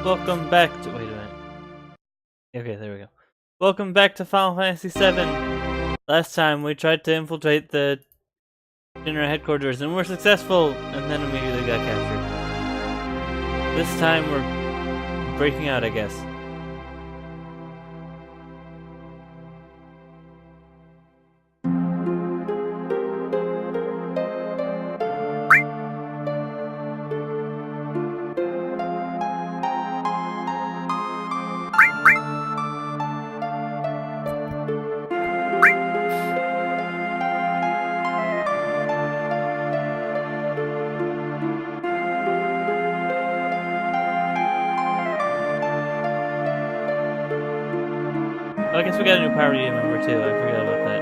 Welcome back to. Wait a minute. Okay, there we go. Welcome back to Final Fantasy VII. Last time we tried to infiltrate the General headquarters and we're successful, and then immediately got captured. This time we're breaking out, I guess. Oh, I guess we got a new Power Radiant member too. I forgot about that.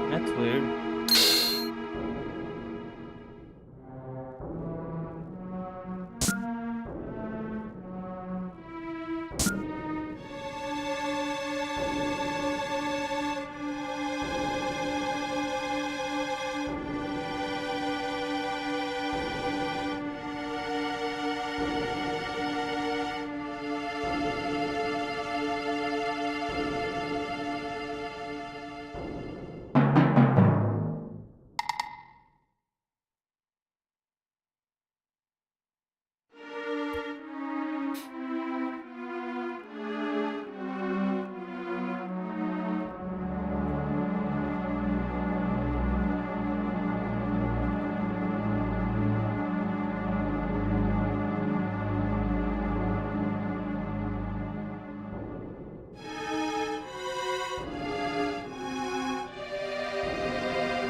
That's weird.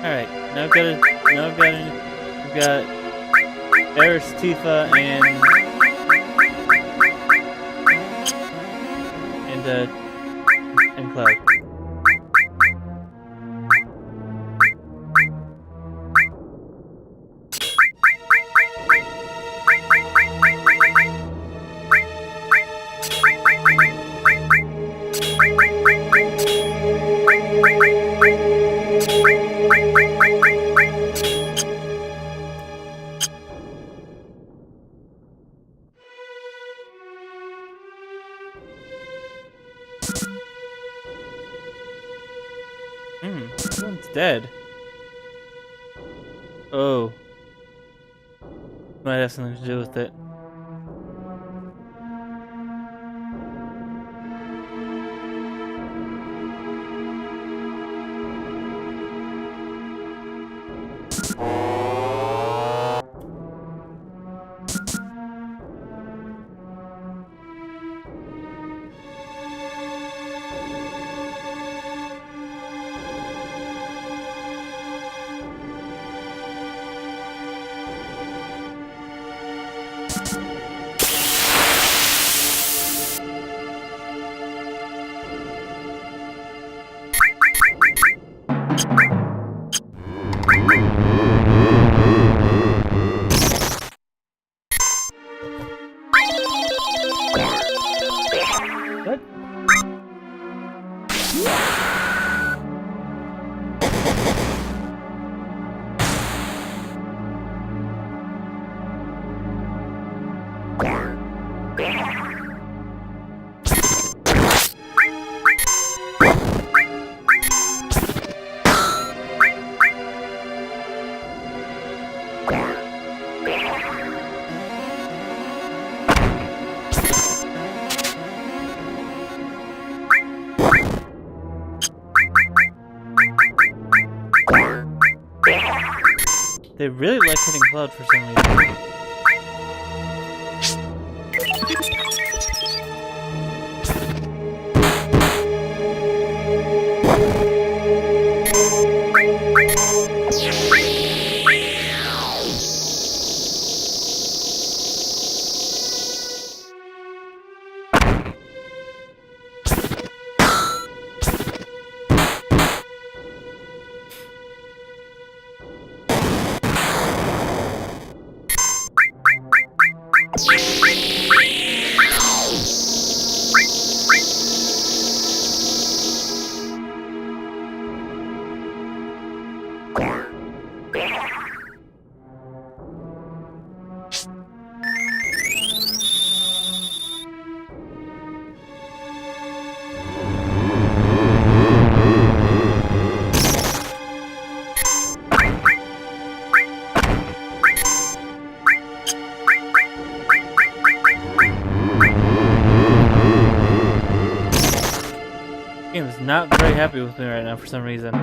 Alright, now we've got Eris, Tifa, and Cloud. Everyone's dead. Oh. Might have something to do with it. What? They really like hitting Cloud for some reason. Game is not very happy with me right now for some reason.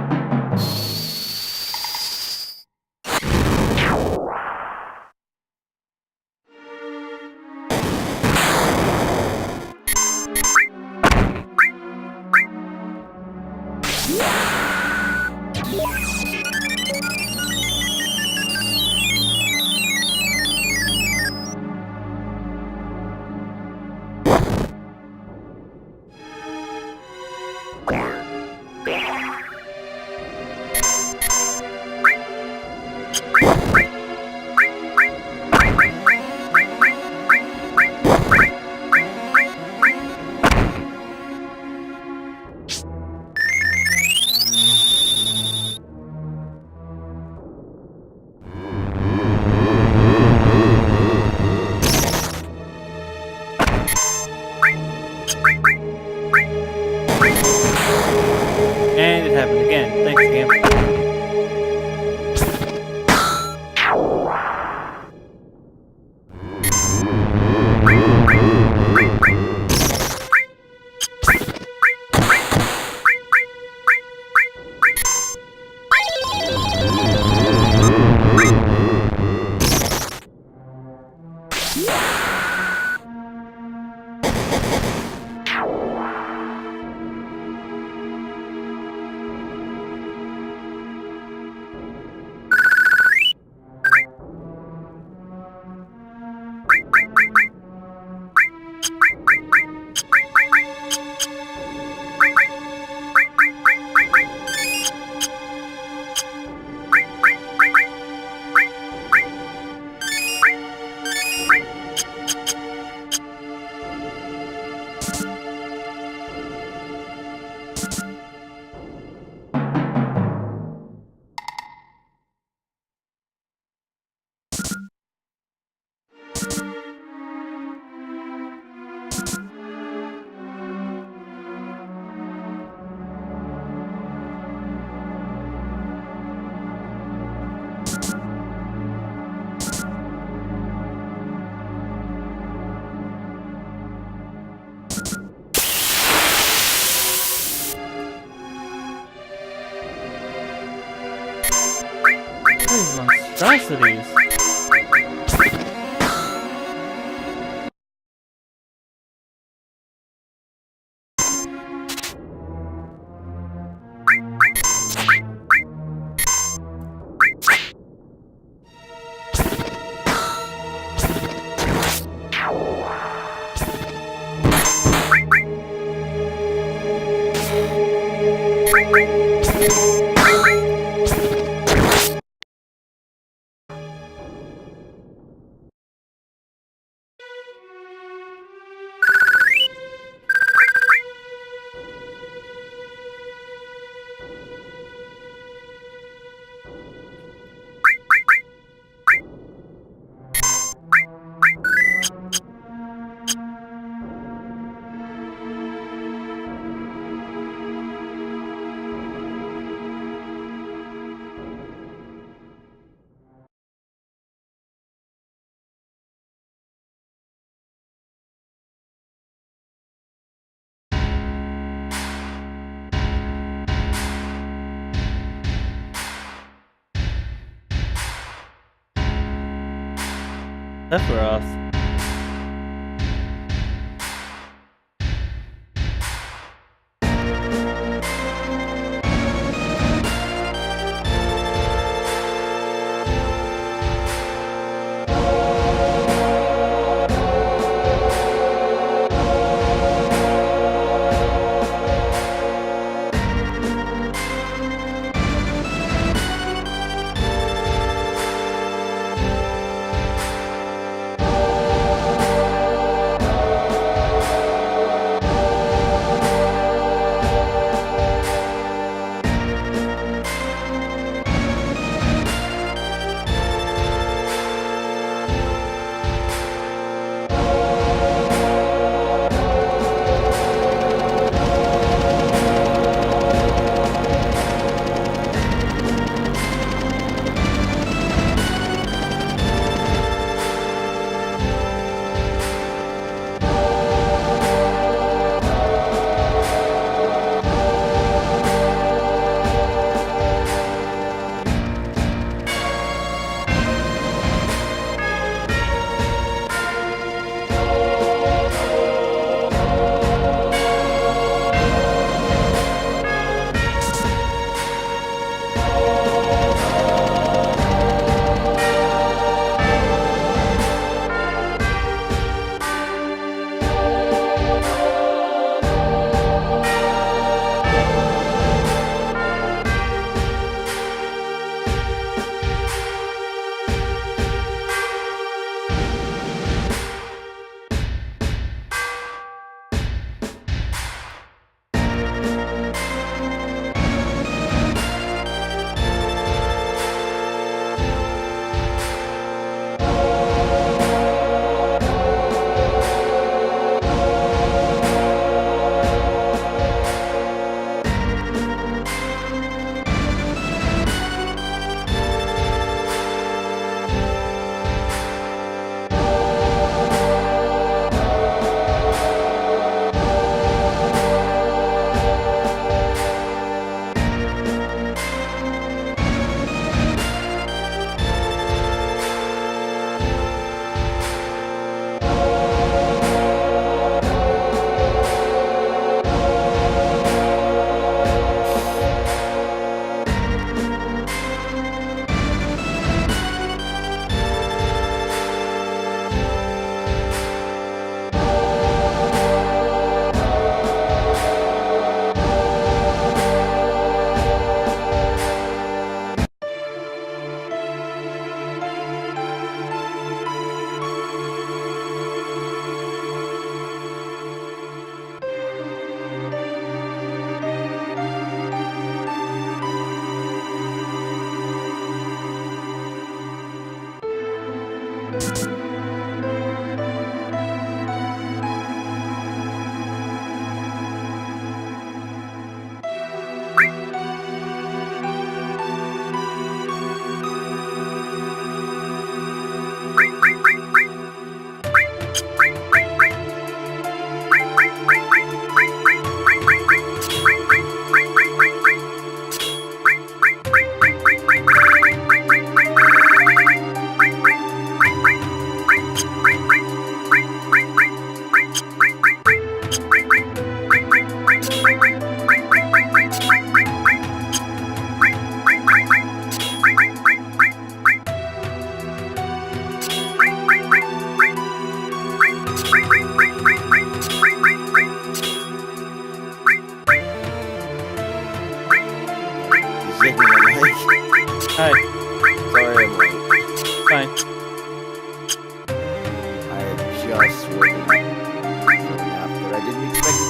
And it happened again. Thanks, game. Atrocities. Sephiroth.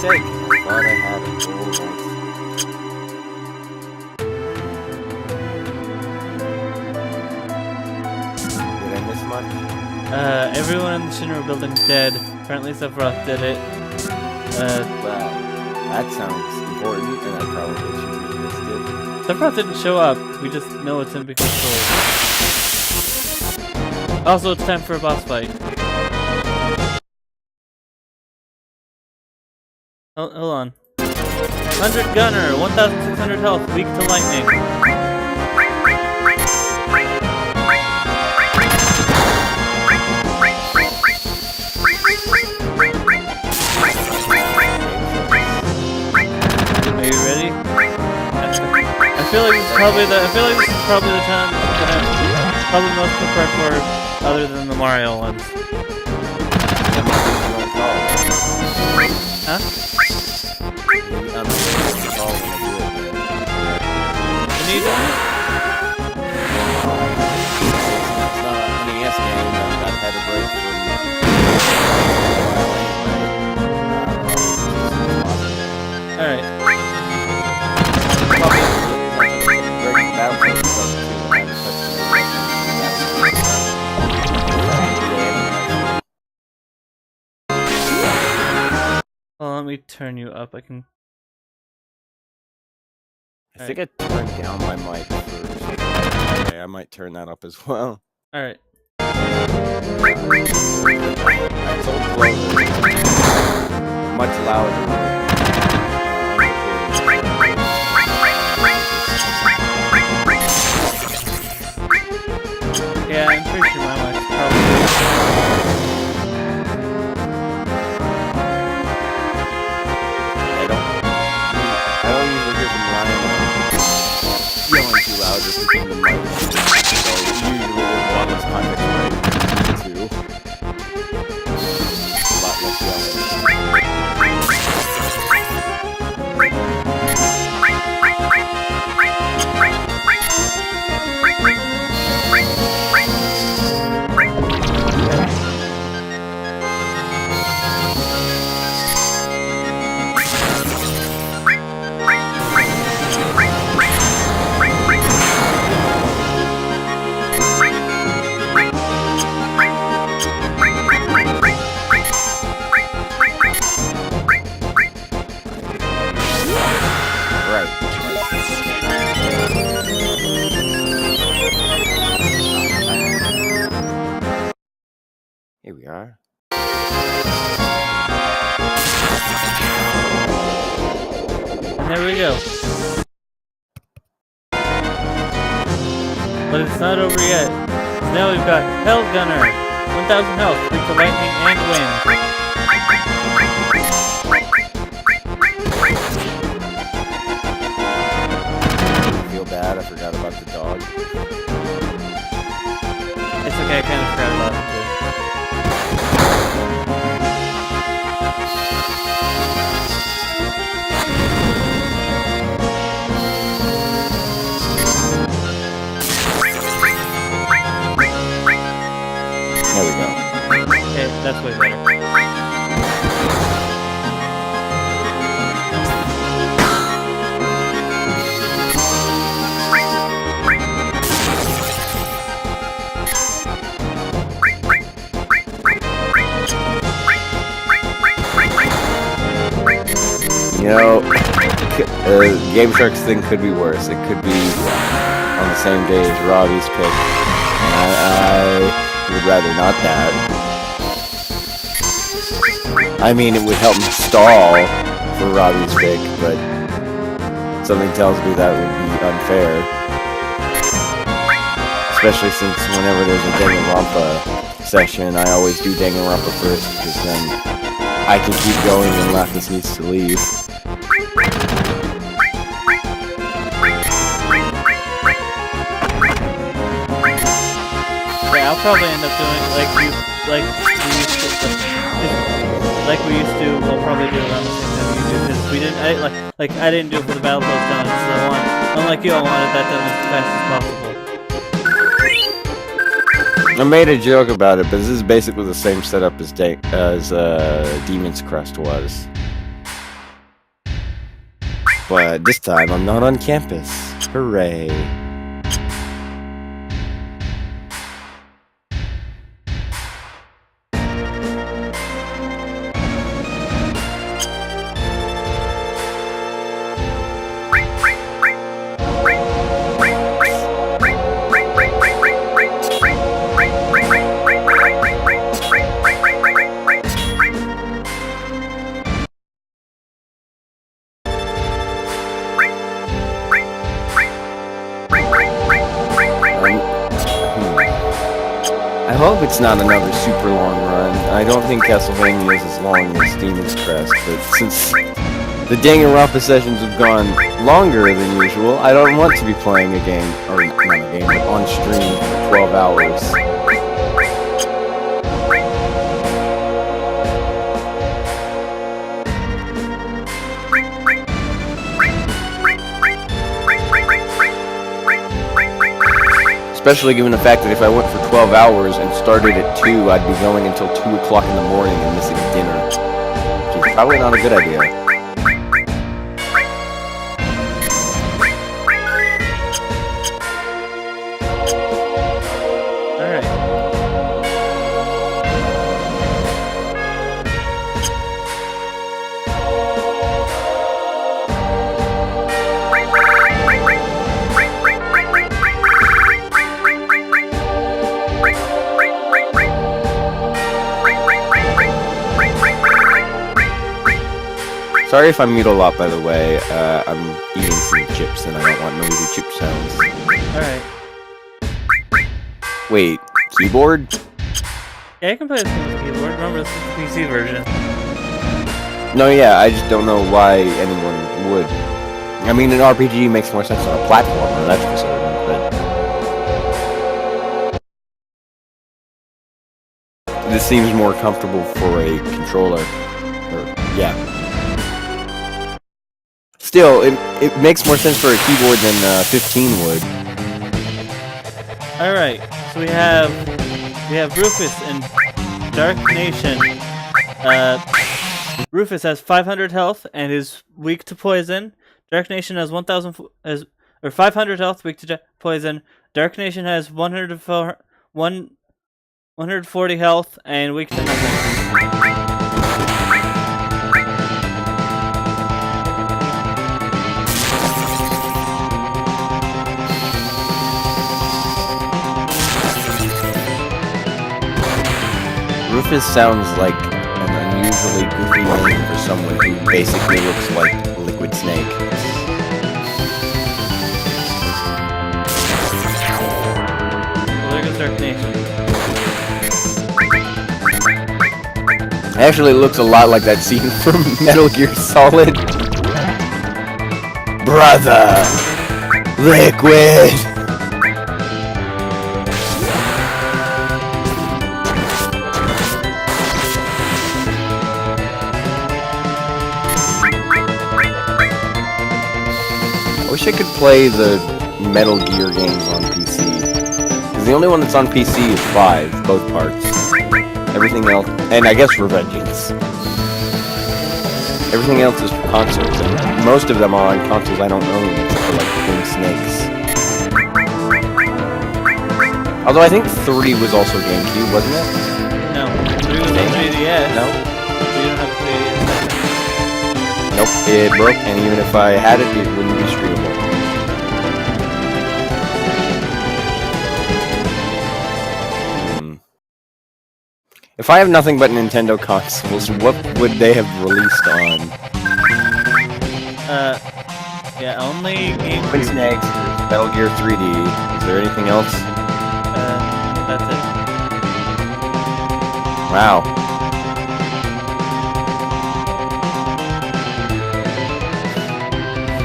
sake, I thought I had a full night. Did I miss much? Everyone in the Shinra building's dead. Apparently Sephiroth did it. Wow, that sounds important, and I probably should have missed it. Sephiroth didn't show up. We just know it's him because Soul. Also, it's time for a boss fight. Hold on. 100 Gunner, 1,600 health, weak to lightning. Are you ready? I feel like this is probably the time that I'm probably most prepared for, other than the Mario ones. Huh? Can you do it? It's not an NES game, and I've had a break from Alright. Well, let me turn you up. I can. I think I turned down my mic first. Okay, I might turn that up as well. Alright. It's all closer. Much louder. Yeah, I'm pretty sure my mic's probably. I don't usually hear from Ryan yelling too loud or speaking the mic. So usually there's a lot less context when I need to. A lot less yelling. Here we are. And there we go. But it's not over yet. Now we've got Hell Gunner, 1,000 health, weak to lightning and wind. I feel bad, I forgot about the dog. It's okay, I kind of forgot about it too. There we go. Okay, that's way better. You know, Game Shark's thing could be worse. It could be on the same day as Robbie's pick. And I would rather not that. I mean, it would help me stall for Robbie's pick, but something tells me that would be unfair. Especially since whenever there's a Danganronpa session, I always do Danganronpa first, because then I can keep going and Lapis needs to leave. Yeah, I'll probably end up doing like we used to. We'll probably do around the same time you do, because we didn't. I didn't do it for the battle post done, because I want. Unlike you, I wanted that done as fast as possible. I made a joke about it, but this is basically the same setup as Demon's Crest was. But this time, I'm not on campus. Hooray. I hope it's not another super long run. I don't think Castlevania is as long as Demon's Crest, but since the Danganronpa sessions have gone longer than usual, I don't want to be playing a game, or not a game, but on stream for 12 hours. Especially given the fact that if I went for 12 hours and started at 2, I'd be going until 2 o'clock in the morning and missing dinner. Which is probably not a good idea. Alright. Sorry if I mute a lot, by the way. I'm eating some chips and I don't want noisy chip sounds. Alright. Wait, keyboard? Yeah, I can play this game with the keyboard. Remember, this is the PC version. No, yeah, I just don't know why anyone would. I mean, an RPG makes more sense on a platformer, that's for certain, but... This seems more comfortable for a controller. Yeah. Still, it makes more sense for a keyboard than 15 would. Alright, so we have Rufus in Dark Nation. Rufus has 500 health and is weak to poison. Dark Nation has 500 health, weak to poison. Dark Nation has 140 health and weak to nothing. Rufus sounds like an unusually goofy name for someone who basically looks like Liquid Snake. Well, there goes Dark Nation. Actually, it looks a lot like that scene from Metal Gear Solid. Brother! Liquid! I wish I could play the Metal Gear games on PC. Because the only one that's on PC is 5, both parts. Everything else, and I guess Revengeance. Everything else is for consoles, and most of them are on consoles I don't own, except for like Twin Snakes. Although I think 3 was also GameCube, wasn't it? No, 3 was on 3DS. No? You don't have 3DS. Nope, it broke, and even if I had it, it wouldn't be streamable. If I have nothing but Nintendo consoles, what would they have released on? Yeah, only Twin GameCube. Snakes, Metal Gear 3D. Is there anything else? That's it. Wow.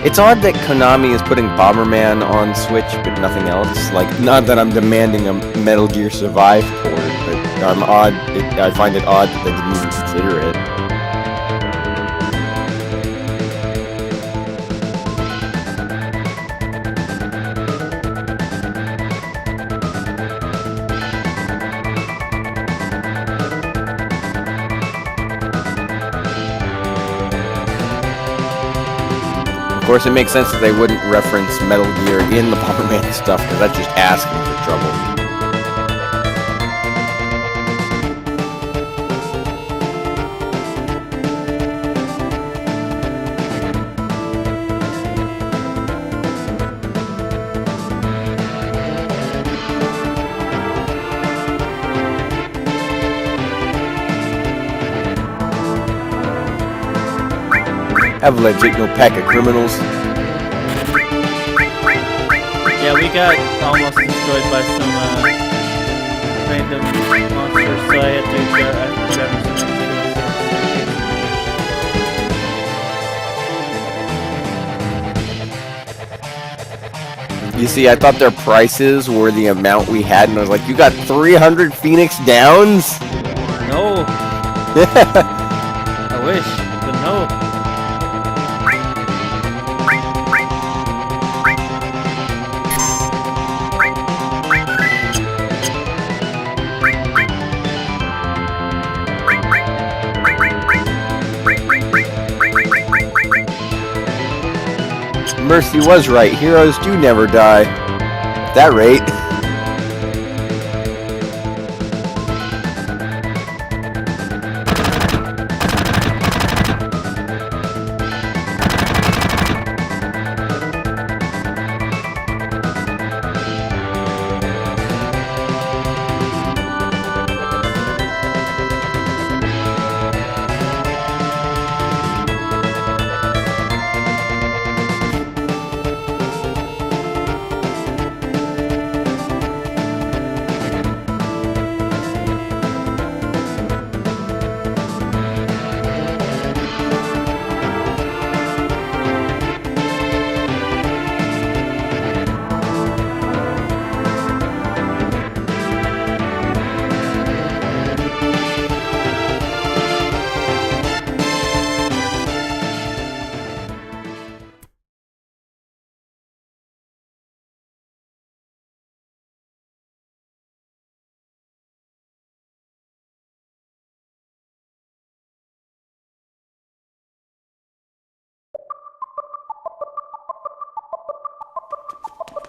It's odd that Konami is putting Bomberman on Switch, but nothing else. Like, not that I'm demanding a Metal Gear Survive port, but I find it odd that they didn't even consider it. Of course, it makes sense that they wouldn't reference Metal Gear in the Bomberman stuff, because that's just asking for trouble. Avalanche ain't no pack of criminals. Yeah, we got almost destroyed by some random monsters, so I had to grab some. You see, I thought their prices were the amount we had, and I was like, you got 300 Phoenix Downs? No. I wish, but no. Mercy was right. Heroes do never die. At that rate.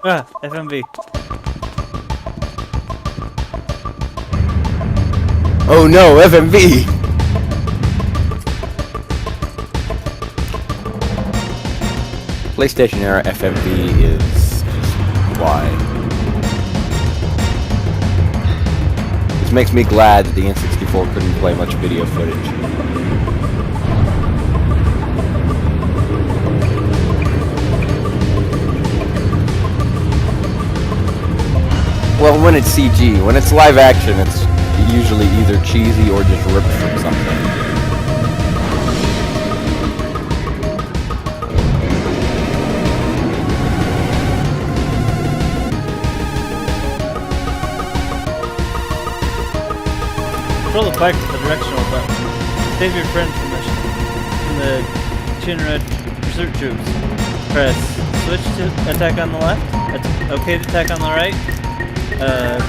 Ah, FMV. Oh no, FMV! PlayStation era FMV is just why. This makes me glad that the N64 couldn't play much video footage. Well, when it's CG. When it's live action, it's usually either cheesy or just ripped from something. Control the bike with the directional button. Save your friend from the Shinra pursuit troops. Press switch to attack on the left. Okay to attack on the right. Alright.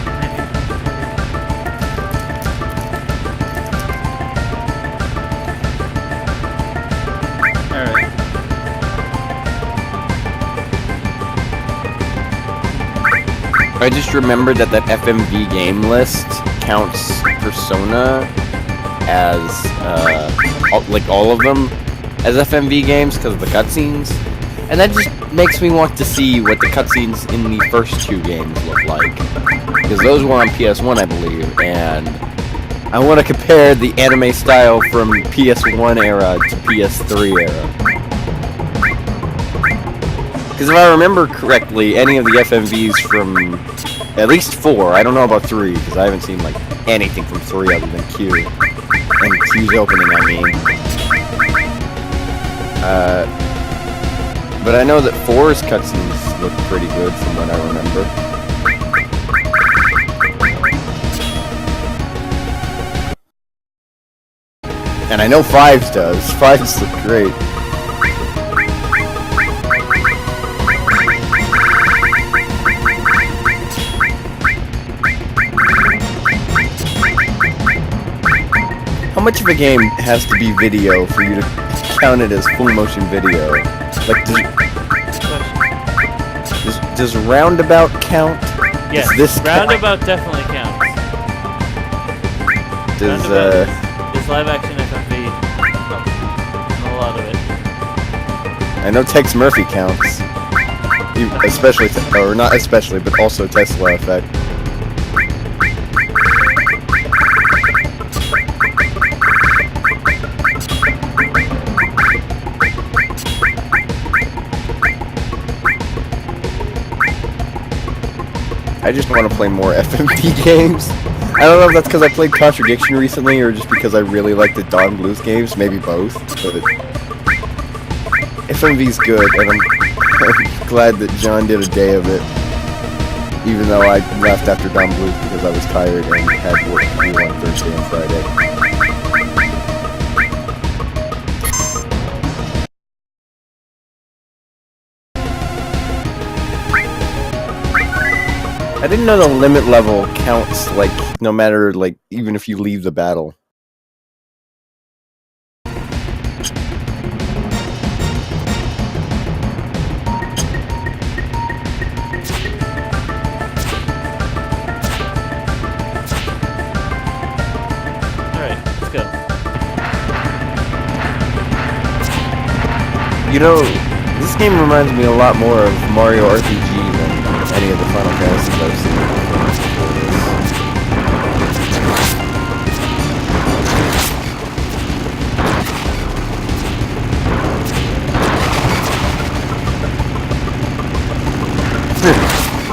I just remembered that FMV game list counts Persona as, all of them as FMV games because of the cutscenes. And that just makes me want to see what the cutscenes in the first two games look like. Because those were on PS1, I believe, and I want to compare the anime style from PS1 era to PS3 era. Because if I remember correctly, any of the FMVs from at least 4, I don't know about 3, because I haven't seen like anything from 3 other than Q. And Q's opening, I mean. But I know that 4's cutscenes look pretty good from what I remember. And I know 5's does. 5's look great. How much of a game has to be video for you to count it as full motion video? Like, Question. does roundabout count? Yes, Does this roundabout definitely counts. Does Roundabout is live action FMV. A lot of it. I know Tex Murphy counts. Especially, or not especially, but also Tesla Effect. I just want to play more FMV games. I don't know if that's because I played Contradiction recently, or just because I really like the Dawn Blues games. Maybe both. But FMV's good, and I'm glad that John did a day of it. Even though I left after Dawn Blues because I was tired and had work to do on Thursday and Friday. I didn't know the limit level counts, like, no matter, like, even if you leave the battle. Alright, let's go. You know, this game reminds me a lot more of Mario RPG than any of the Final Fantasies I've seen.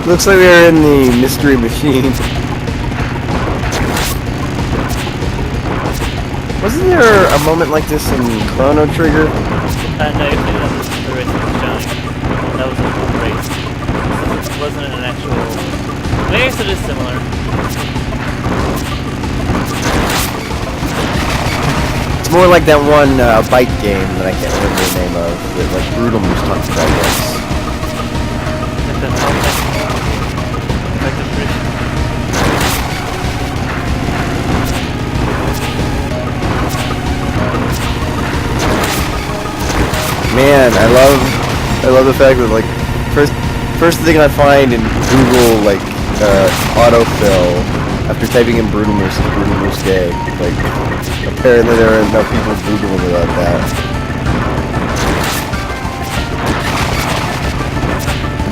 Looks like we're in the Mystery Machine. Wasn't there a moment like this in Chrono Trigger? No, you think that was the race of the Shine. That was a full race. It wasn't an actual... I guess it is similar. It's more like that one bike game that I can't remember the name of, that like Brutal Moose talks about once. Like that effective bridge. Man, I love the fact that like first thing I find in Google like autofill after typing in Brutal Moose is Brutal Moose gay. Like apparently there are enough people Googling about that.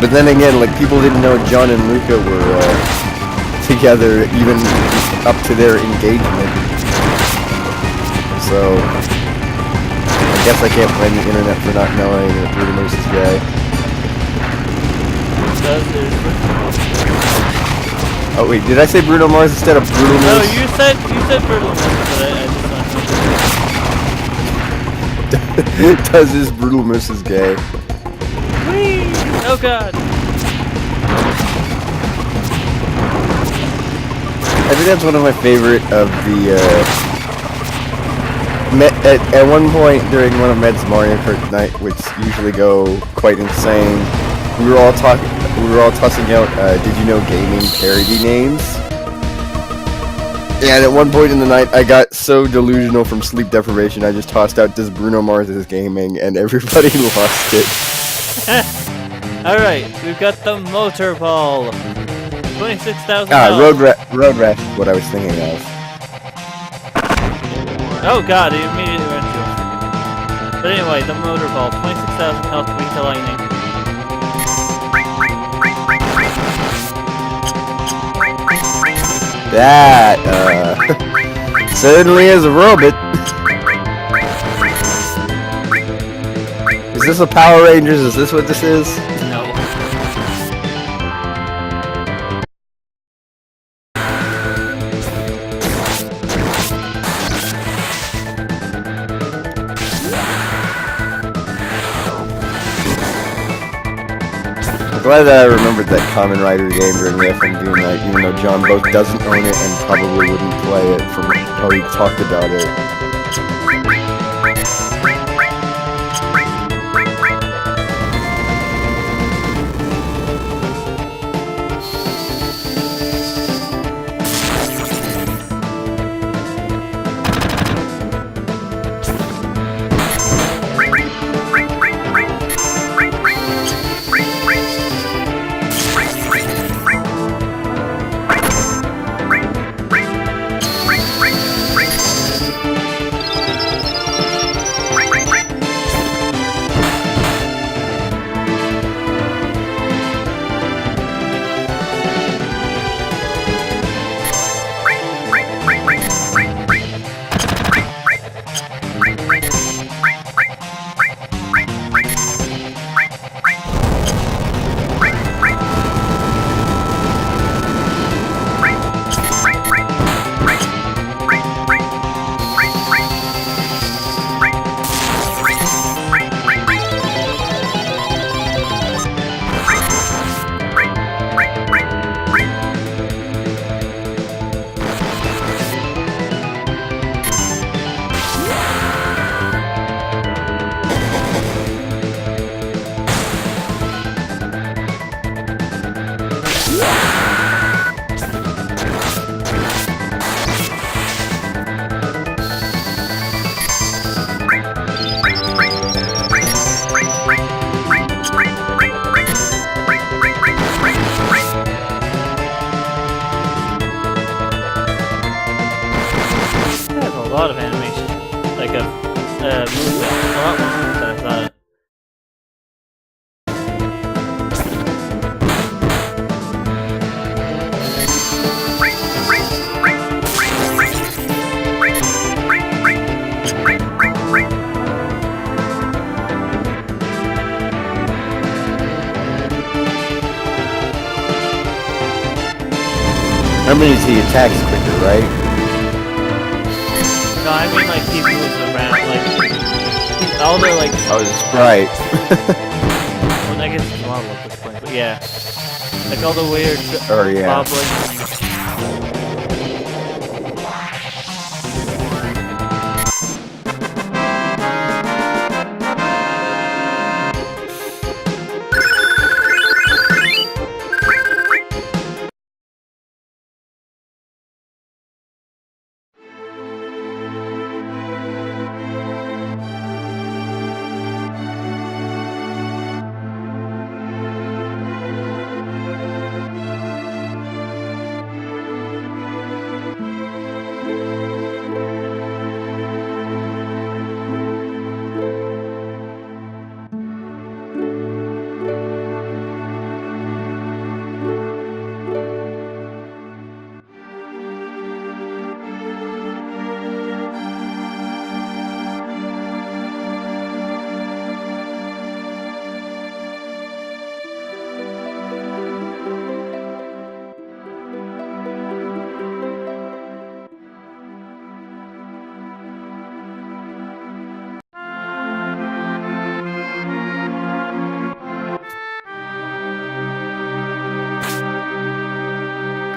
But then again, like people didn't know John and Luca were together even up to their engagement. So I guess I can't blame the internet for not knowing that Brutal Moose is gay. Oh wait, did I say Bruno Mars instead of Brutal Moose? No, you said Brutal Moose, but I just not. Does this Brutal Moose is gay? Whee! Oh god! I think that's one of my favorite of the at one point during one of Med's Mario Kart night, which usually go quite insane, we were all tossing out did you know gaming parody names? And at one point in the night I got so delusional from sleep deprivation I just tossed out does Bruno Mars is gaming and everybody lost it. Alright, we've got the motor ball. 26,000. Road Rash is what I was thinking of. Oh god, he immediately went to him. But anyway, the motor ball, 26,000 health, weak to lightning. That, certainly is a robot. Is this a Power Rangers? Is this what this is? No. I'm glad that I remembered that Kamen Rider game during the FMV night, even though John both doesn't own it and probably wouldn't play it from how he talked about it. lot of animation, like a movement, a lot more movement than I thought. That means he attacks quicker, right? No, I mean like he moves around, like all the like. Oh, the sprite. Well, I guess it's a model at this point, but yeah, like all the weird bobbling.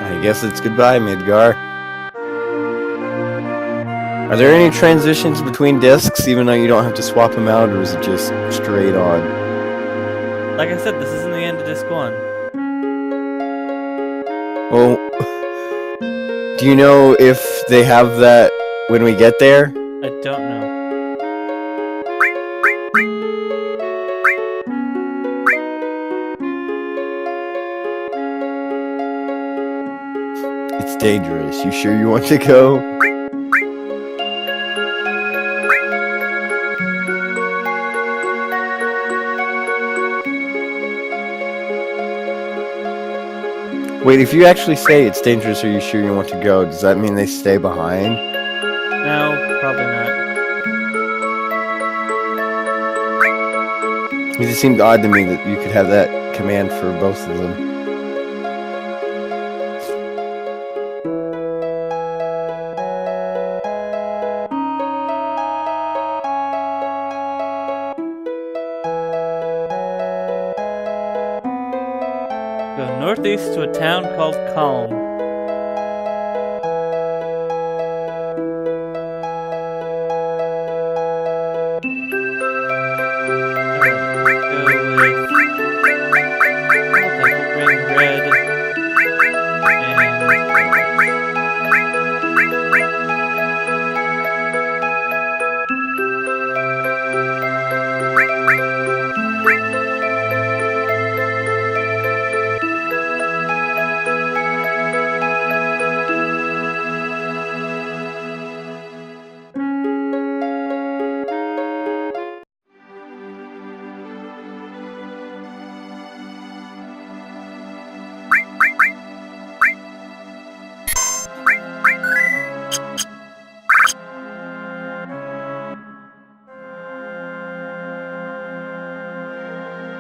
I guess it's goodbye, Midgar. Are there any transitions between discs, even though you don't have to swap them out, or is it just straight on? Like I said, this isn't the end of disc 1. Well, do you know if they have that when we get there? I don't know. It's dangerous. You sure you want to go? Wait, if you actually say it's dangerous, are you sure you want to go? Does that mean they stay behind? No, probably not. It just seemed odd to me that you could have that command for both of them. Go northeast to a town called Calm.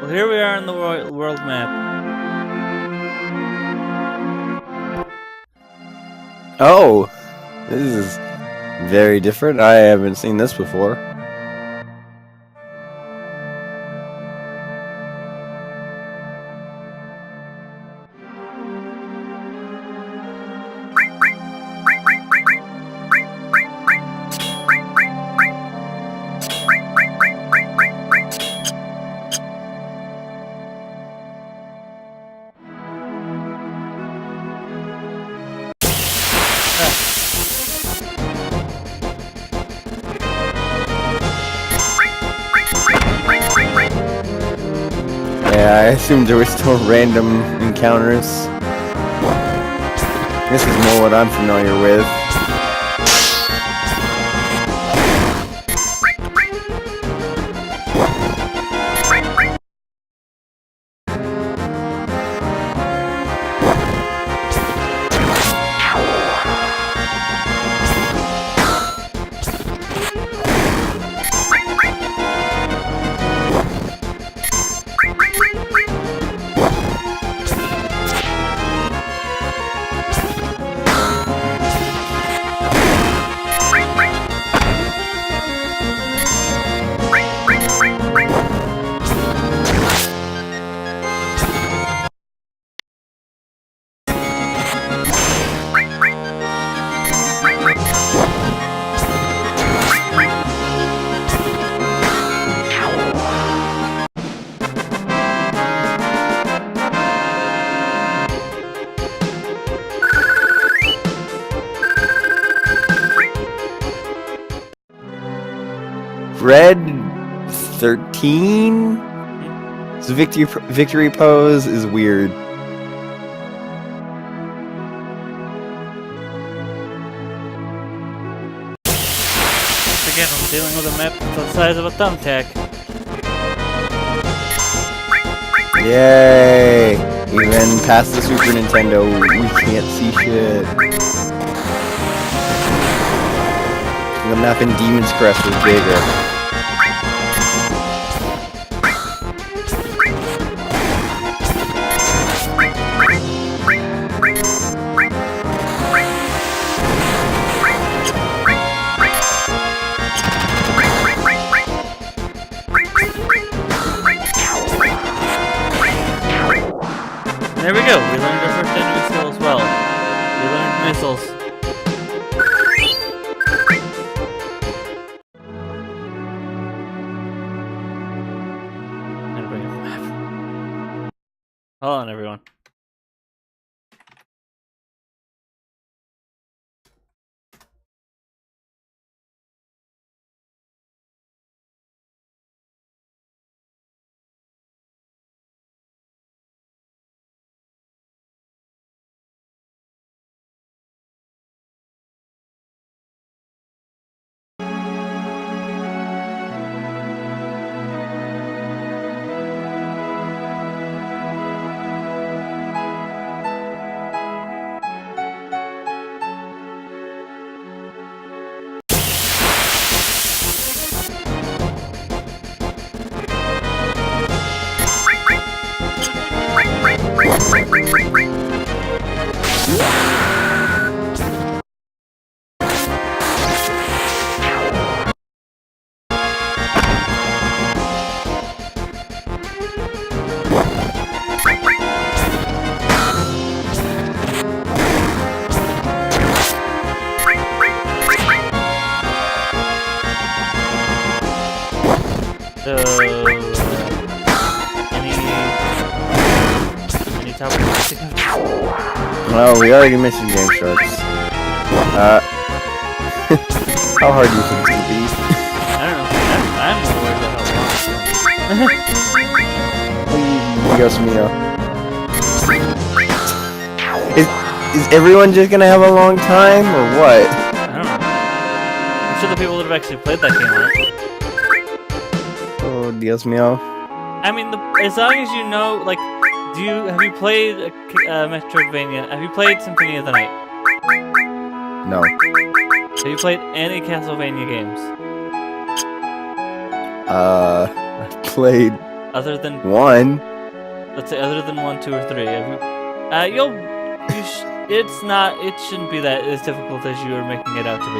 Well, here we are on the world map. Oh! This is very different. I haven't seen this before. Yeah, I assumed there were still random encounters. This is more what I'm familiar with. read 13. So victory pose is weird. Again, I'm dealing with a map the size of a thumbtack. Yay! Even past the Super Nintendo, we can't see shit. The map in Demon's Crest was bigger. There we go, we learned our first enemy skill as well. We learned missiles. I'm gonna bring up the map. Hold on, everyone. So, any topics? Oh, we already mentioned Game Sharks. How hard do you think it's gonna be? I don't know. I'm more worried about how long it's Yosmino. Is everyone just gonna have a long time, or what? I don't know. I'm sure the people that have actually played that game on it. Oh, Dios mío. I mean, as long as you know, like, have you played Metroidvania? Have you played Symphony of the Night? No. Have you played any Castlevania games? I've played Other than one. Let's say other than 1, 2, or 3. Have you? It shouldn't be that as difficult as you are making it out to be.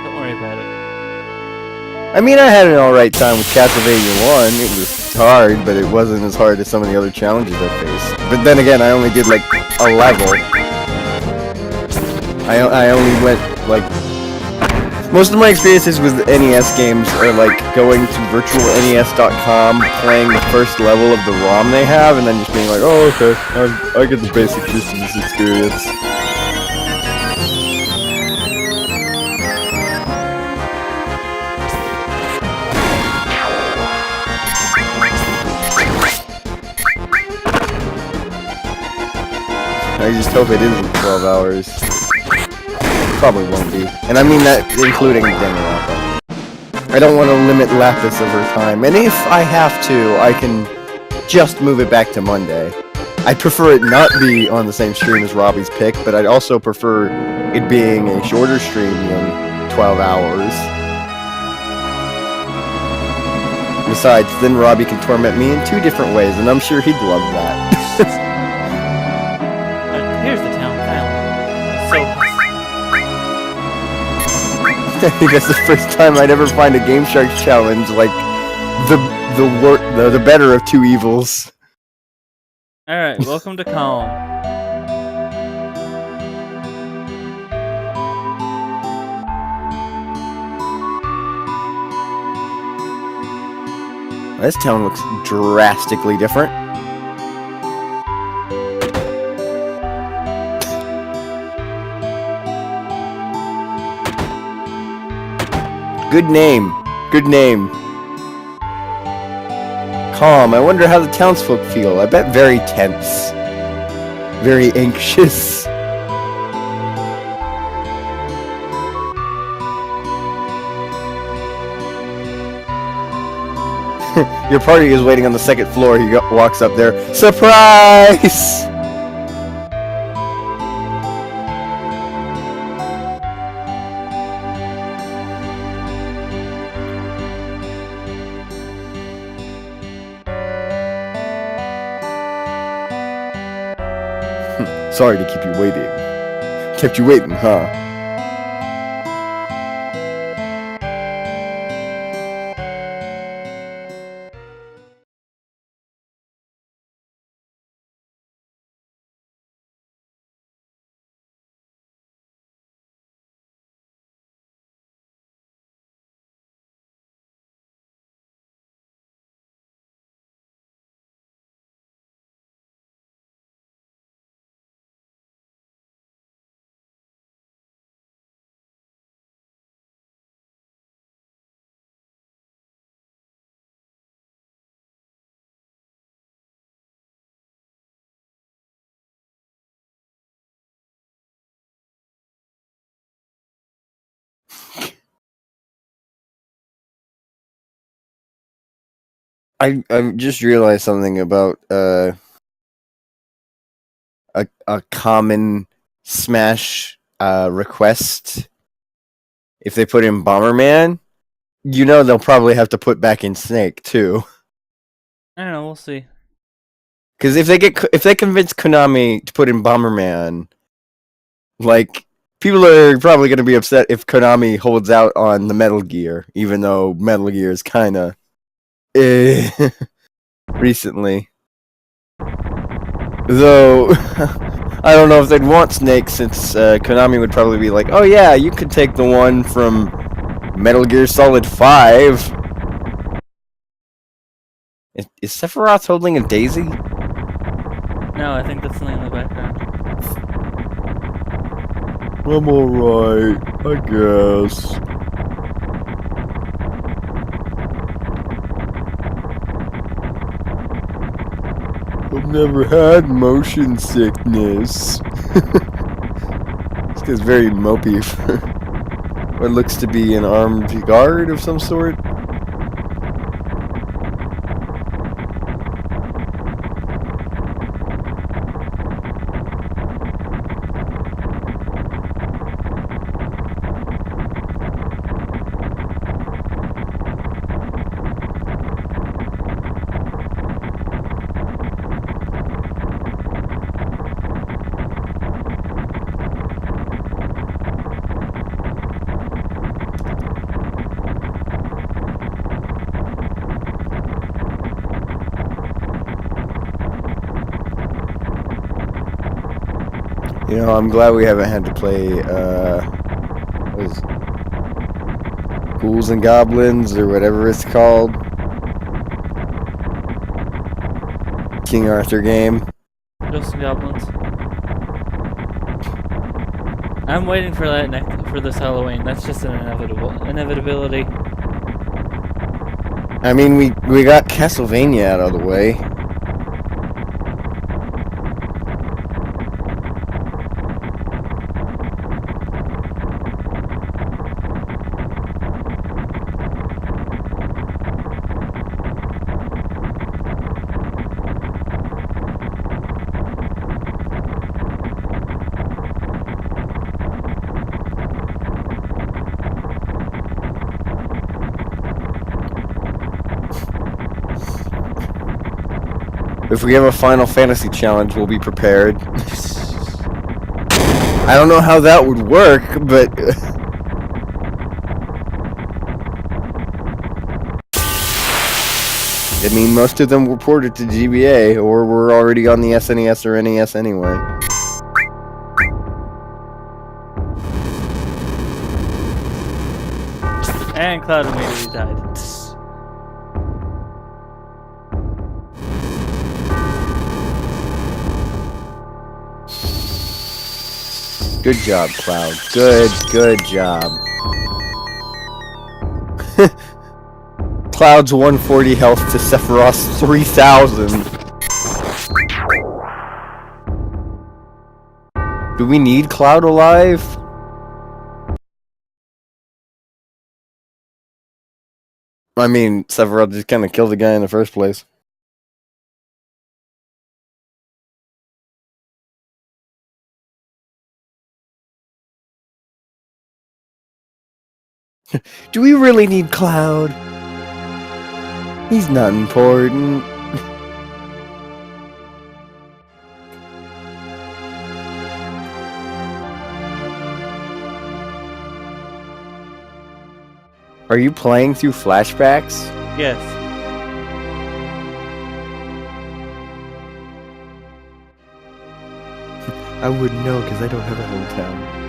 Don't worry about it. I mean, I had an alright time with Castlevania 1. It was hard, but it wasn't as hard as some of the other challenges I faced. But then again, I only did like a level. I only went like... Most of my experiences with NES games are like going to virtualnes.com, playing the first level of the ROM they have, and then just being like, oh, okay, I get the basic gist of this experience. I just hope it isn't 12 hours. Probably won't be. And I mean that including Danganronpa. I don't want to limit Lapis over time. And if I have to, I can just move it back to Monday. I'd prefer it not be on the same stream as Robbie's pick, but I'd also prefer it being a shorter stream than 12 hours. Besides, then Robbie can torment me in 2 different ways, and I'm sure he'd love that. Here's the town finally. I think that's the first time I'd ever find a Game Sharks challenge like the better of 2 evils. Alright, welcome to Column. This town looks drastically different. Good name. Good name. Calm. I wonder how the townsfolk feel. I bet very tense. Very anxious. Your party is waiting on the second floor. He walks up there. Surprise! Sorry to keep you waiting. Kept you waiting, huh? I just realized something about a common Smash request. If they put in Bomberman, you know they'll probably have to put back in Snake too. I don't know. We'll see. Because if they convince Konami to put in Bomberman, like people are probably going to be upset if Konami holds out on the Metal Gear, even though Metal Gear is kind of recently. Though I don't know if they'd want Snake, since Konami would probably be like, "Oh yeah, you could take the one from Metal Gear Solid 5." Is Sephiroth holding a daisy? No, I think that's something in the background. I'm alright, I guess. I've never had motion sickness. This guy's very mopey for what looks to be an armed guard of some sort. You know, I'm glad we haven't had to play, what is it? Ghouls and Goblins, or whatever it's called. King Arthur game. Ghosts and Goblins. I'm waiting for that for this Halloween. That's just an inevitability. I mean, we got Castlevania out of the way. If we have a Final Fantasy challenge, we'll be prepared. I don't know how that would work, but... I mean, most of them were ported to GBA, or were already on the SNES or NES anyway. And Cloud immediately died. Good job, Cloud. Good job. Cloud's 140 health to Sephiroth's 3000. Do we need Cloud alive? I mean, Sephiroth just kind of killed the guy in the first place. Do we really need Cloud? He's not important. Are you playing through flashbacks? Yes. I wouldn't know because I don't have a hometown.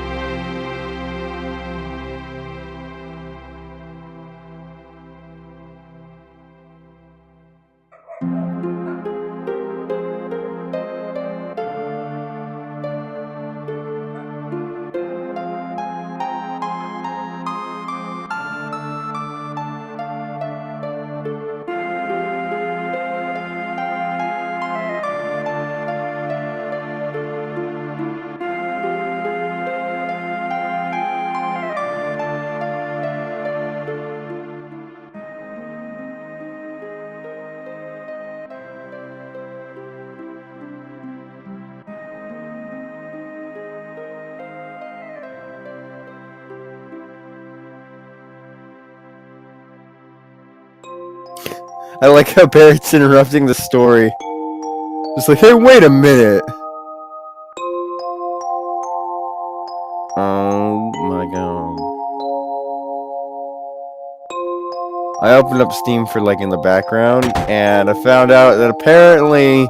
I like how Barrett's interrupting the story. Just like, hey, wait a minute. Oh my god. I opened up Steam for like in the background, and I found out that apparently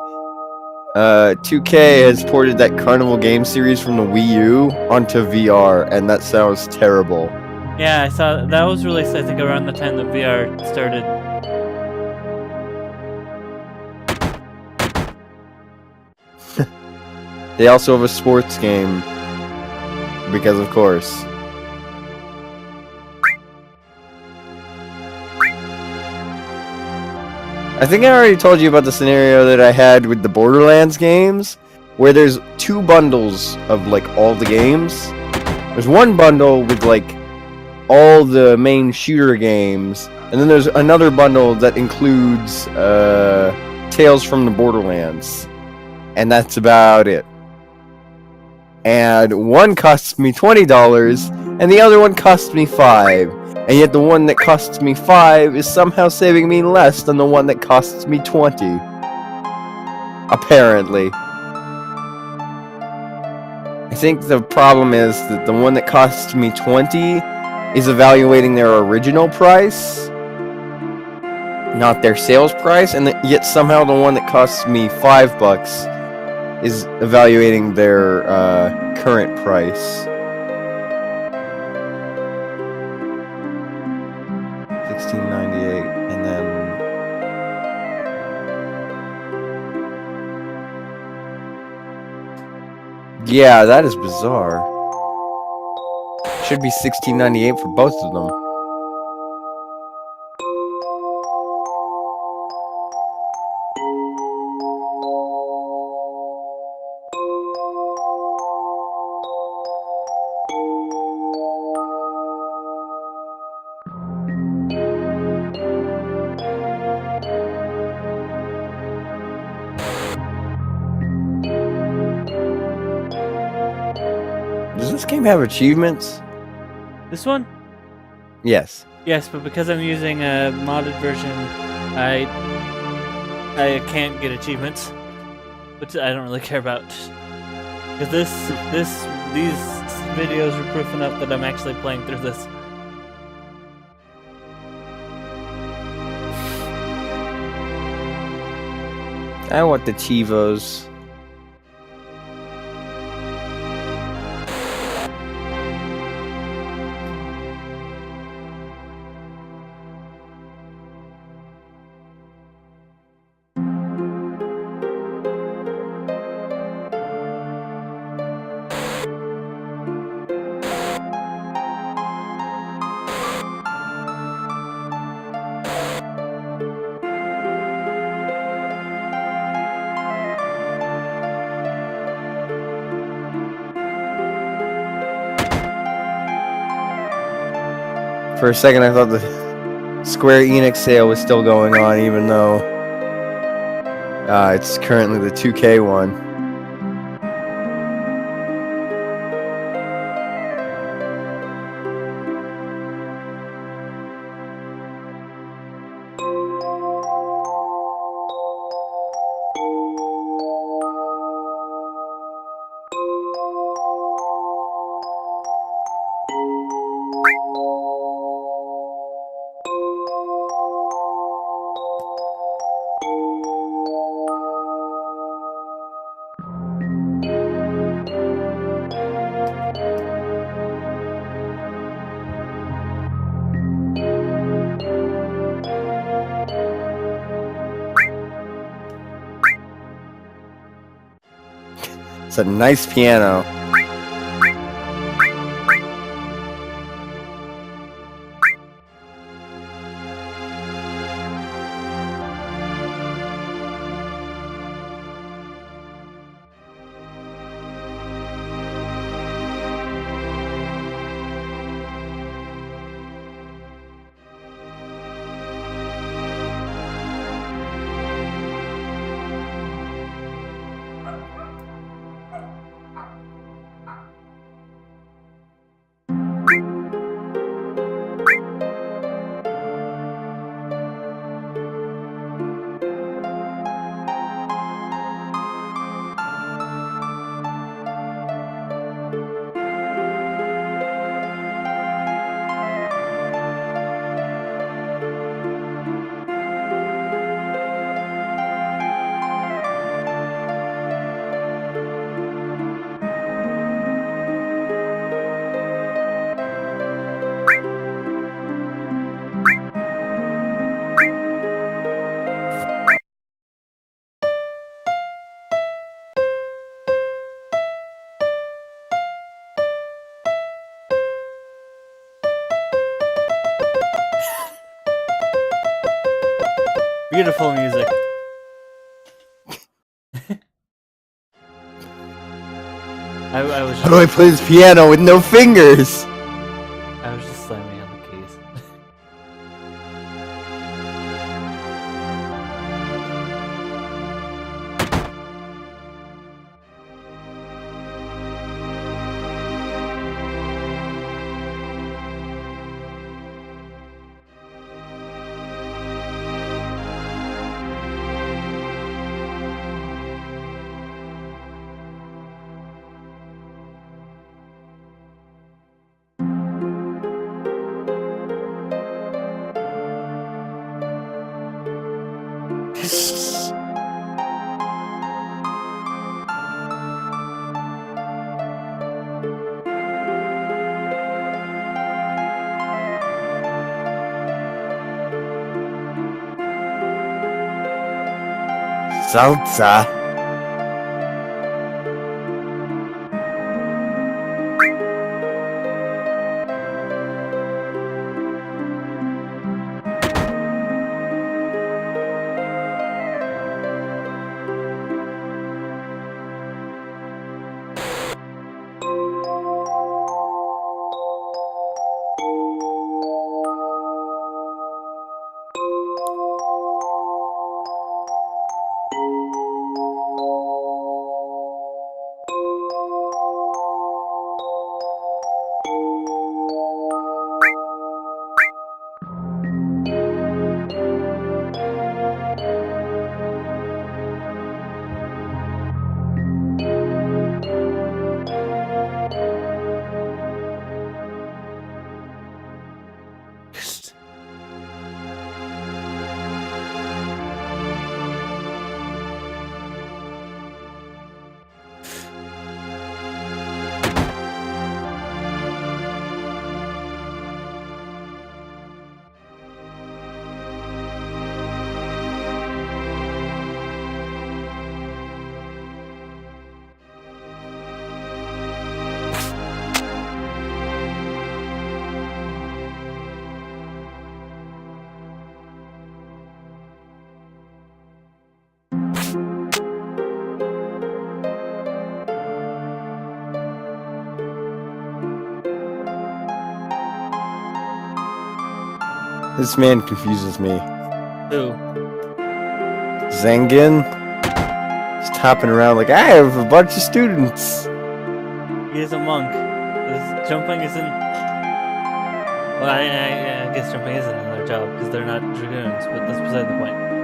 2K has ported that Carnival game series from the Wii U onto VR, and that sounds terrible. Yeah, I saw that was released, I think, around the time that VR started. They also have a sports game, because of course. I think I already told you about the scenario that I had with the Borderlands games, where there's 2 bundles of like all the games. There's one bundle with like all the main shooter games, and then there's another bundle that includes Tales from the Borderlands, and that's about it. And one costs me $20, and the other one costs me $5. And yet the one that costs me $5 is somehow saving me less than the one that costs me $20. Apparently. I think the problem is that the one that costs me $20 is evaluating their original price, not their sales price, and yet somehow the one that costs me $5 is evaluating their current price. 1698, and then yeah, that is bizarre. Should be 1698 for both of them. Does this game have achievements? This one? Yes. Yes, but because I'm using a modded version, I can't get achievements, which I don't really care about. Because these videos are proof enough that I'm actually playing through this. I want the Chivos. For a second, I thought the Square Enix sale was still going on, even though it's currently the 2K one. It's a nice piano. Beautiful music. I was How do I play this piano with no fingers? I was just slamming on the keys. Salsa. This man confuses me. Who? Zangin? Just hopping around like, I have a bunch of students. He is a monk. This jumping isn't... Well, I guess jumping isn't another job, because they're not dragoons, but that's beside the point.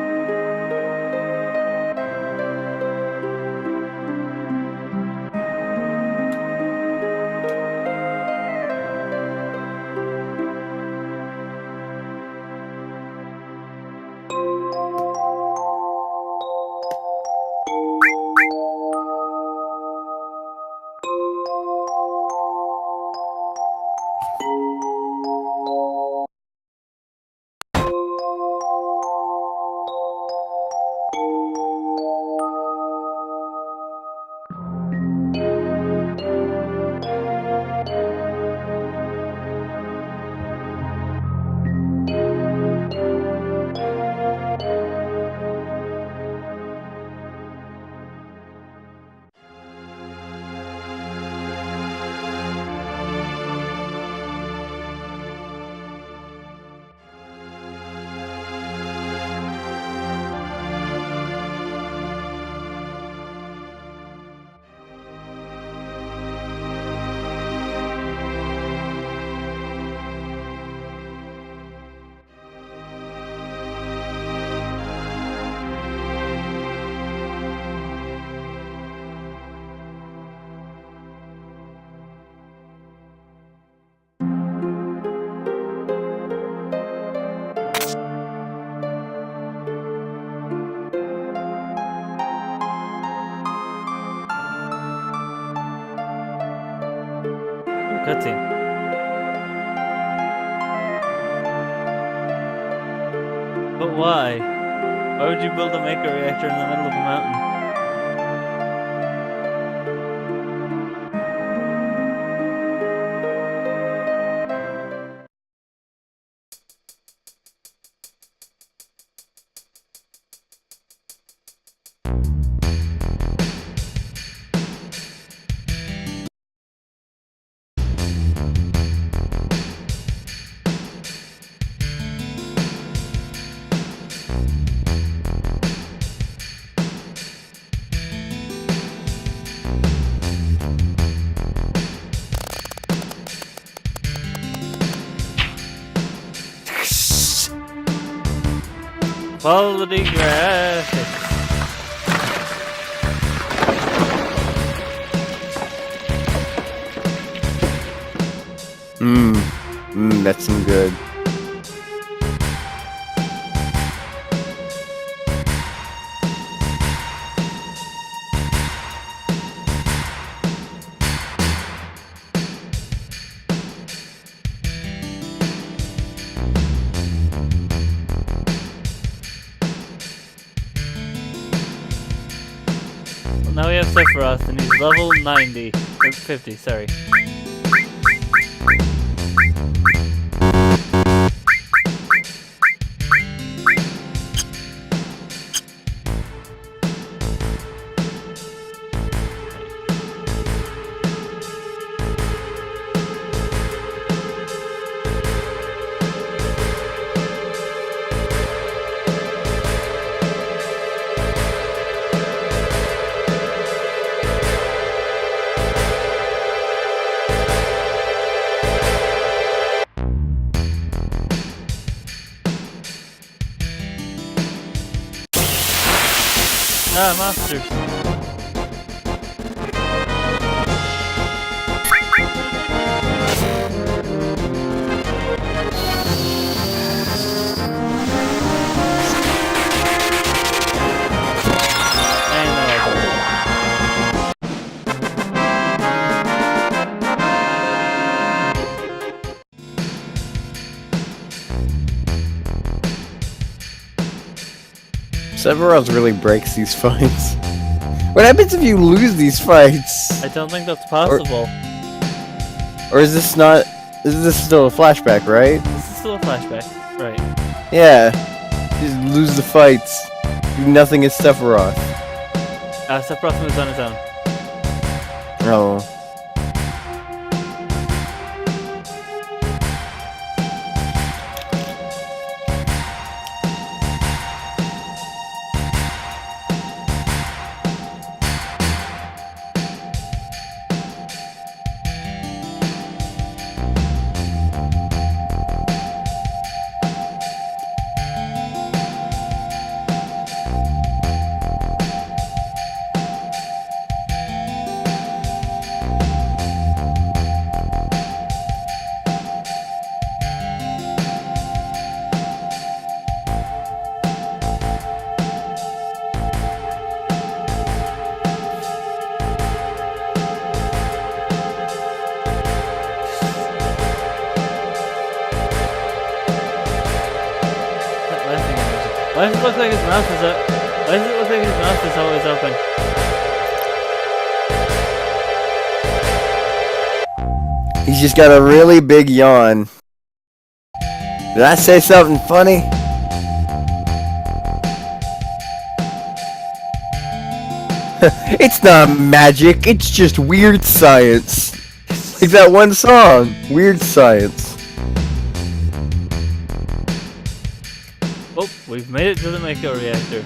Cutscene. But why? Why would you build a mecha reactor in the middle of a mountain? Quality graphics. That's some good. Well, now we have Sephiroth, and he's level 90. Or 50, sorry. Ah, monsters. Sephiroth really breaks these fights. What happens if you lose these fights? I don't think that's possible. Or is this not... Is this still a flashback, right? This is still a flashback, right? Yeah. Just lose the fights. Do nothing as Sephiroth. Sephiroth moves on his own. Oh. Why does it look like his mouth is up? Why does it look like his mouth is always open? He's just got a really big yawn. Did I say something funny? It's not magic, it's just weird science. Like that one song, Weird Science. Oh, we've made it to the Mako reactor.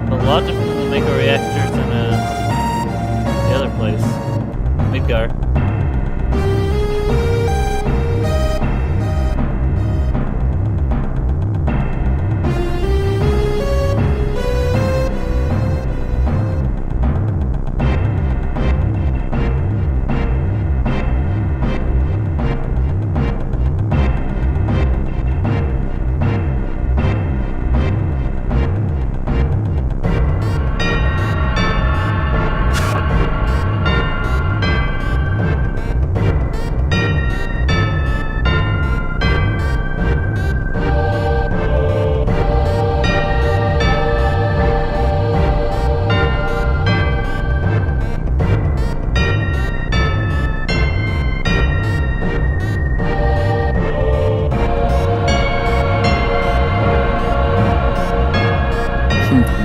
A lot different than the Mako reactors in the other place, Midgar.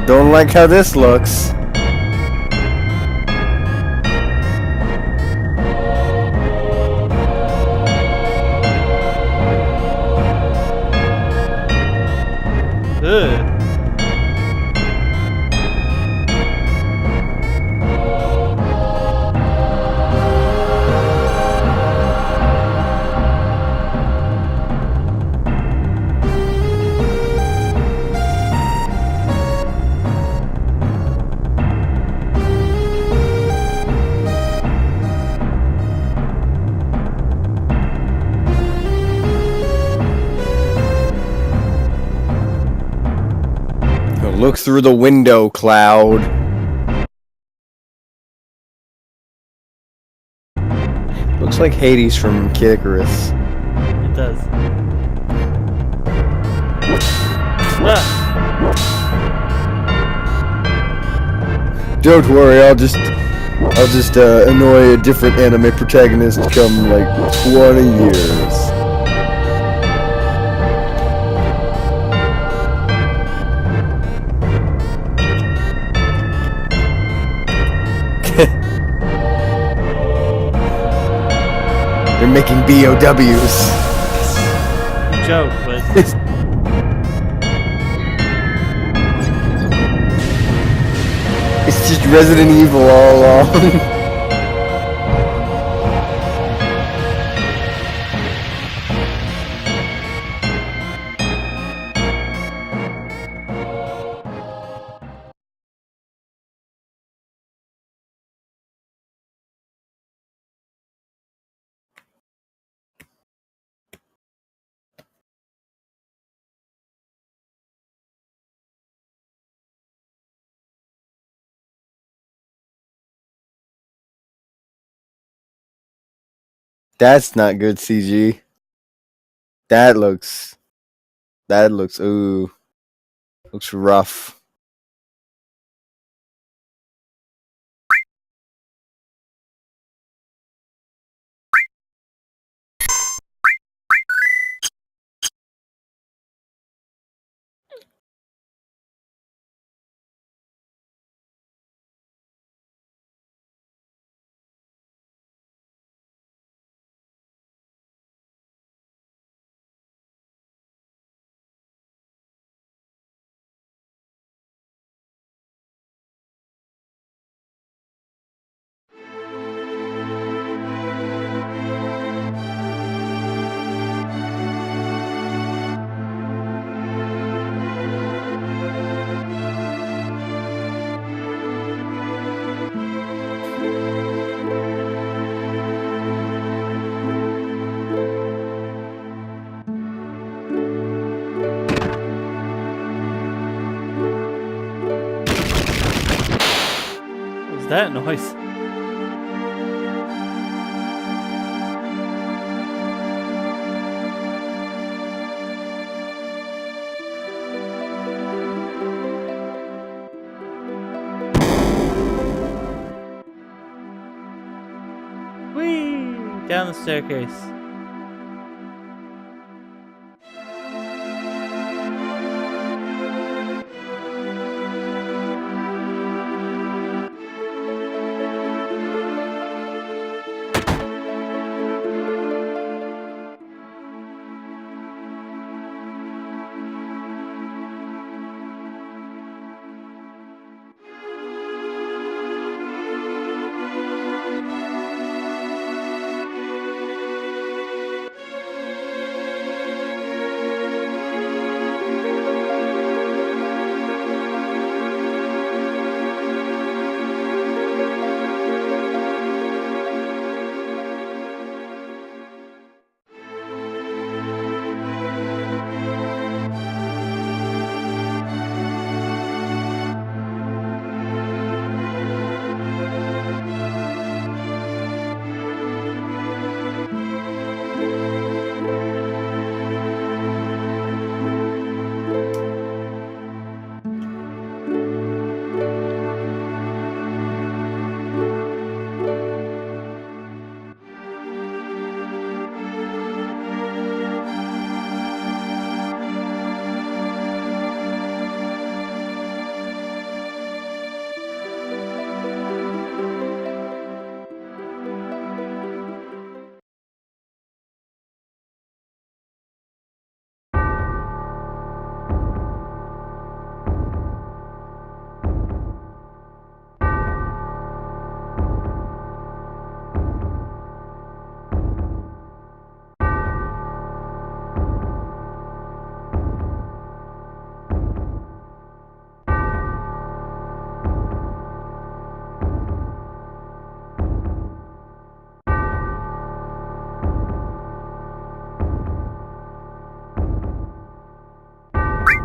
Don't like how this looks. Ugh. Look through the window, Cloud. Looks like Hades from Kid Icarus. It does. Ah. Don't worry, I'll just annoy a different anime protagonist come like 20 years. They're making BOWs. Joke, but It's just Resident Evil all along. That's not good CG. That looks ooh. Looks rough. that noise? Whee! Down the staircase.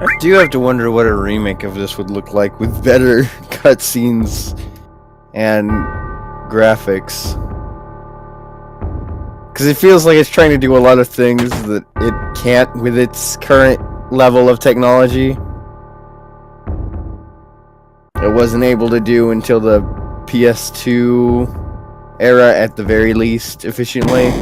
I do have to wonder what a remake of this would look like with better cutscenes and graphics. Because it feels like it's trying to do a lot of things that it can't with its current level of technology. It wasn't able to do until the PS2 era at the very least, efficiently.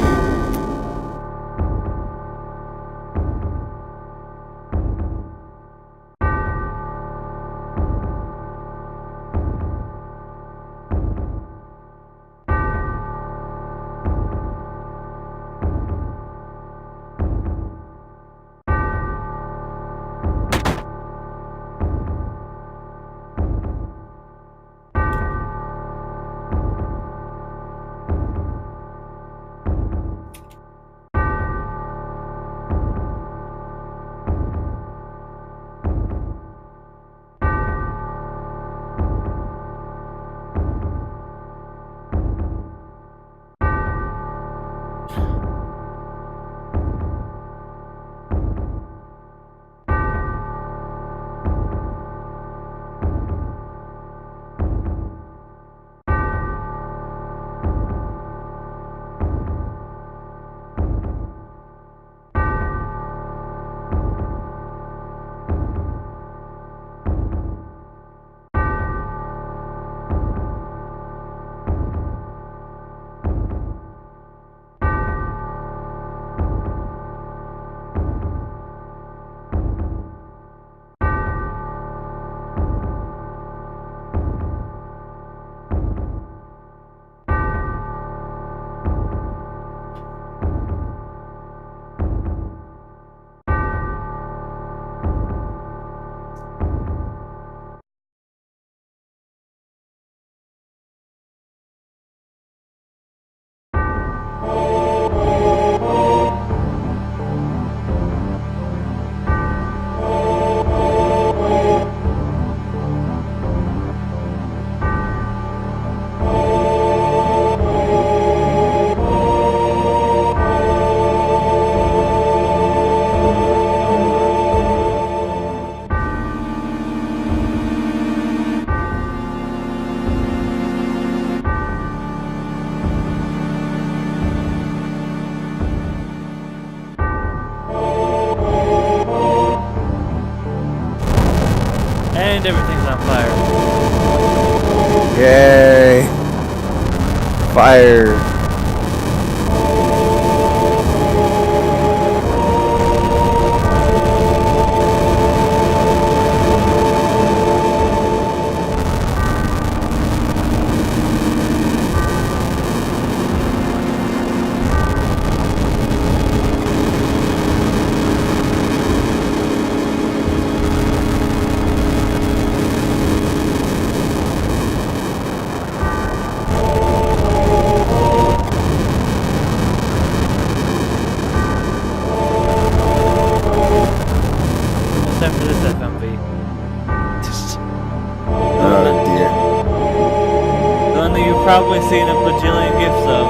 fire. It's time for this FMV. Oh dear. The one that you've probably seen a bajillion gifs of.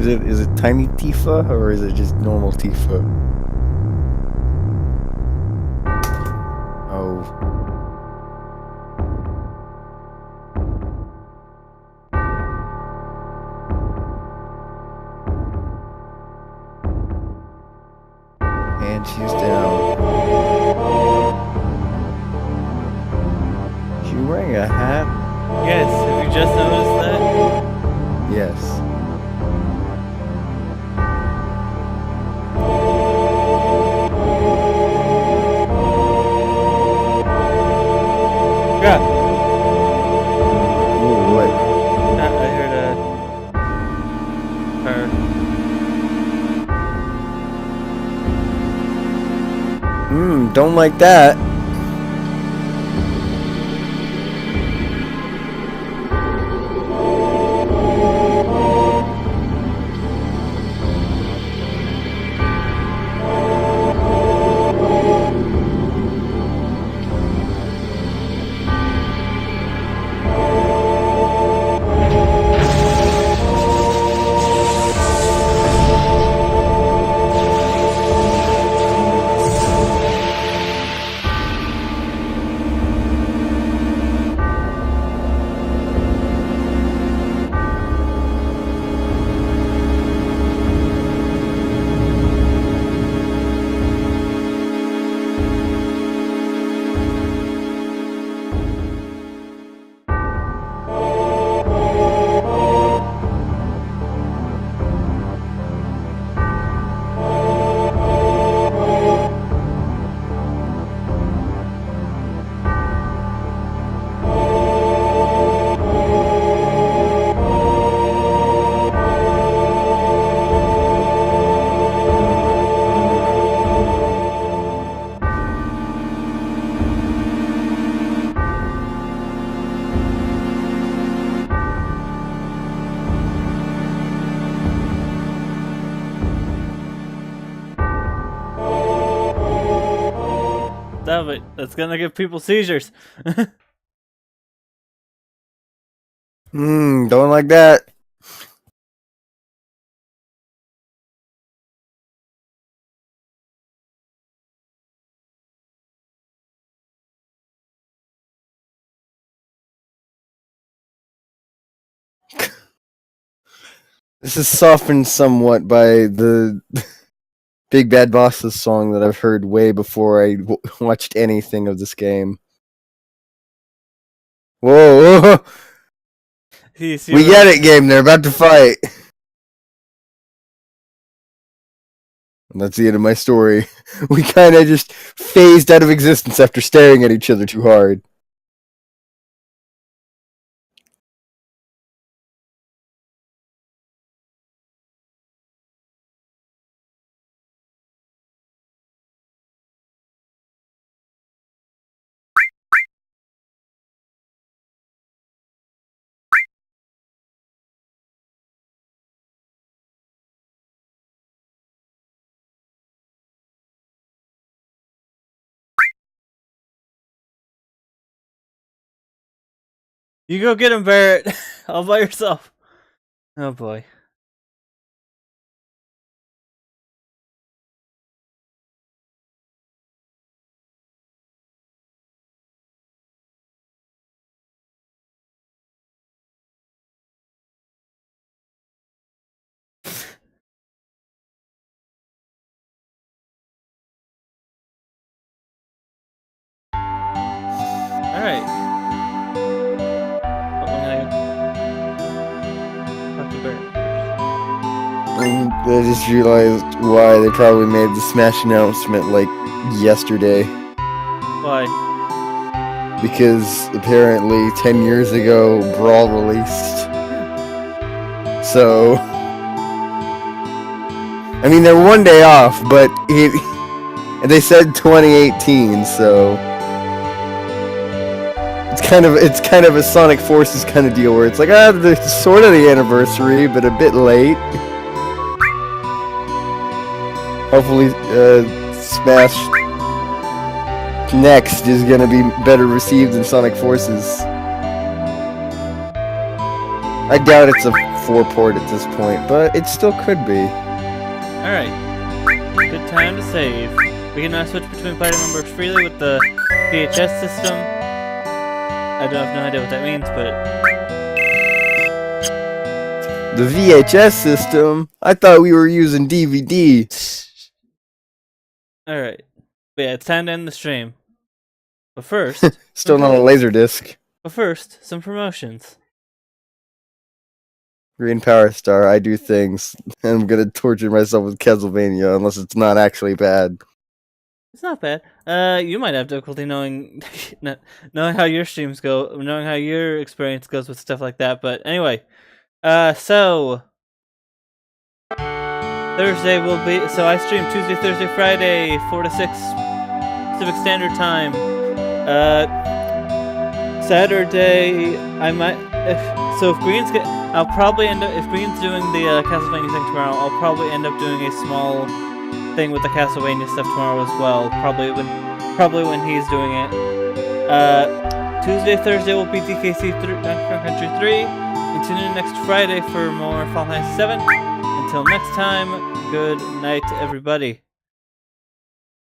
Is it tiny Tifa or is it just normal Tifa? Oh. And she's down. Is she wearing a hat? Yes, have you just noticed that? Yes. Yeah. Ooh, what? I heard a car. Don't like that. Stop it. That's gonna give people seizures. Don't like that. This is softened somewhat by the Big Bad Boss's song that I've heard way before I watched anything of this game. Whoa! We get it, game. They're about to fight. And that's the end of my story. We kind of just phased out of existence after staring at each other too hard. You go get him, Barrett. All by yourself. Oh boy. Alright. Talk to Barrett. I just realized why they probably made the Smash announcement like yesterday. Why? Because apparently 10 years ago, Brawl released. So, I mean, they're one day off, but and they said 2018, so it's kind of a Sonic Forces kind of deal where it's like, it's sort of the anniversary, but a bit late. Hopefully, Smash Next is gonna be better received than Sonic Forces. I doubt it's a 4 port at this point, but it still could be. Alright. Good time to save. We can now switch between party members freely with the VHS system. I don't have no idea what that means, but... The VHS system? I thought we were using DVD. Alright. But yeah, it's time to end the stream. But first... Still not a Laserdisc. But first, some promotions. Green Power Star, I do things, and I'm gonna torture myself with Castlevania unless it's not actually bad. It's not bad. You might have difficulty knowing how your streams go, knowing how your experience goes with stuff like that. But anyway, so Thursday will be. So I stream Tuesday, Thursday, Friday, 4 to 6 Pacific Standard Time. Saturday, I might. If Green's I'll probably end up, if Green's doing the Castlevania thing tomorrow, I'll probably end up doing a small thing with the Castlevania stuff tomorrow as well. Probably when he's doing it. Tuesday, Thursday will be DKC Country 3. And tune in next Friday for more Final Fantasy VII. Until next time, good night, everybody.